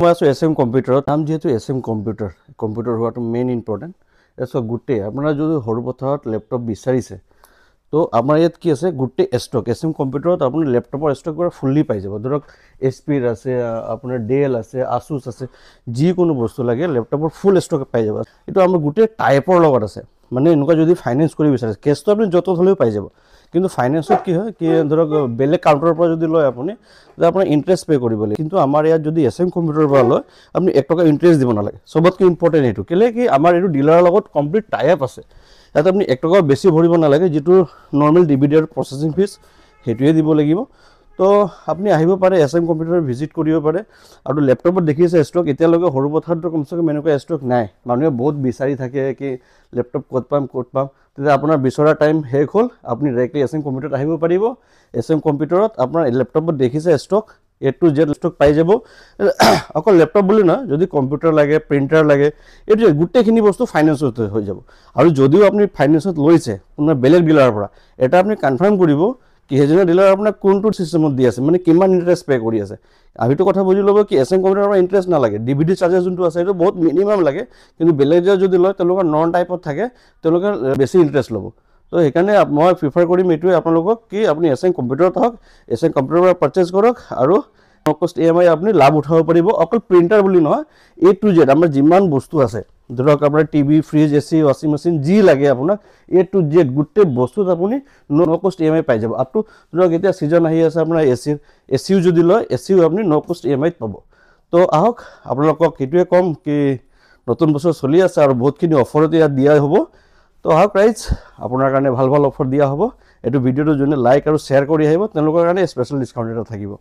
মই আছোঁ S M কম্পিউটাৰত নাম যিহেতু এছ এম কম্পিউটাৰ হোৱাটো মেইন ইম্পৰ্টেণ্ট এছ গোটেই আপোনাৰ যদি সৰু পথাৰত লেপটপ বিচাৰিছে তো আমাৰ ইয়াত কি আছে গোটেই ষ্টক এছ এম কম্পিউটাৰত আপুনি লেপটপৰ ষ্টক পুৰা ফুল্লি পাই যাব ধৰক এইচ পিৰ আছে আপোনাৰ ডেল আছে আসুছ আছে যিকোনো বস্তু লাগে লেপটপৰ ফুল ষ্টক পাই যাব এইটো আমাৰ গোটেই টাইপৰ লগত আছে মানে এনেকুৱা যদি ফাইনেন্স কৰিব বিচাৰে কেছটো আপুনি য'ত হ'লেও পাই যাব কিন্তু ফাইনেন্সত কি হয় কি ধৰক বেলেগ কাউণ্টাৰৰ পৰা যদি লয় আপুনি তেতিয়া আপোনাৰ ইণ্টাৰেষ্ট পে' কৰিব লাগে কিন্তু আমাৰ ইয়াত যদি এছ এম কম্পিউটাৰৰ পৰা লয় আপুনি 1 টকা ইণ্টাৰেষ্ট দিব নালাগে চবতকৈ ইম্পৰ্টেণ্ট এইটো কেলৈ কি আমাৰ এইটো ডিলাৰৰ লগত কমপ্লিট টাই আপ আছে ইয়াত আপুনি 1 টকাও বেছি ভৰিব নালাগে যিটো নৰ্মেল ডিভিডিৰ প্ৰচেছিং ফিজ সেইটোৱে দিব লাগিব তো আপুনি আহিব পাৰে এছ এম কম্পিউটাৰ ভিজিট কৰিব পাৰে আৰু লেপটপত দেখিছে ষ্টক এতিয়ালৈকে সৰু পথাৰতো কমচে কম এনেকুৱা ষ্টক নাই মানুহে বহুত বিচাৰি থাকে কি লেপটপ ক'ত পাম তেতিয়া আপোনাৰ বিচৰা টাইম শেষ হ'ল আপুনি ডাইৰেক্টলি এছ এম কম্পিউটাৰত আহিব পাৰিব এছ এম কম্পিউটাৰত আপোনাৰ লেপটপত দেখিছে stock A to Z stock পাই যাব অকল লেপটপ বুলি নহয় যদি কম্পিউটাৰ লাগে প্ৰিণ্টাৰ লাগে এইটো গোটেইখিনি বস্তু ফাইনেন্সত হৈ যাব আৰু যদিও আপুনি ফাইনেন্সত লৈছে কোনো বেলেগ ডিলাৰৰ পৰা এটা আপুনি কনফাৰ্ম কৰিব কি সেইজনে ডিলাৰ আপোনাক কোনটো চিষ্টেমত দি আছে মানে কিমান ইণ্টাৰেষ্ট পে' কৰি আছে আমিতো কথা বুজি ল'ব কি এছ এম কম্পিউটাৰৰ পৰা ইণ্টাৰেষ্ট নালাগে ডিভিডি চাৰ্জেছ যোনটো আছে সেইটো বহুত মিনিমাম লাগে কিন্তু বেলেগ যদি লয় তেওঁলোকৰ নন টাইপত থাকে তেওঁলোকে বেছি ইণ্টাৰেষ্ট ল'ব তো সেইকাৰণে মই প্ৰিফাৰ কৰিম এইটোৱে আপোনালোকক কি আপুনি এছ এম কম্পিউটাৰত আহক এছ এম কম্পিউটাৰৰ পৰা পাৰ্চেছ কৰক আৰু কষ্ট EMI আপুনি লাভ উঠাব পাৰিব অকল প্ৰিণ্টাৰ বুলি নহয় A to Z আমাৰ যিমান বস্তু আছে ধৰক আপোনাৰ টিভি ফ্ৰিজ এচি ৱাশ্বিং মেচিন যি লাগে আপোনাক A to Z গোটেই বস্তুত আপুনি নো কষ্ট EMI পাই যাব আপ টু ধৰক এতিয়া ছিজন আহি আছে আপোনাৰ এচিও যদি লয় এচিও আপুনি নো কষ্ট EMI পাব তো আহক আপোনালোকক সেইটোৱে ক'ম কি নতুন বছৰ চলি আছে আৰু বহুতখিনি অফাৰত ইয়াত দিয়া হ'ব তো আহক ৰাইজ আপোনাৰ কাৰণে ভাল অফাৰ দিয়া হ'ব এইটো ভিডিঅ'টো যোনে লাইক আৰু শ্বেয়াৰ কৰি আহিব তেওঁলোকৰ কাৰণে স্পেচিয়েল ডিছকাউণ্ট এটা থাকিব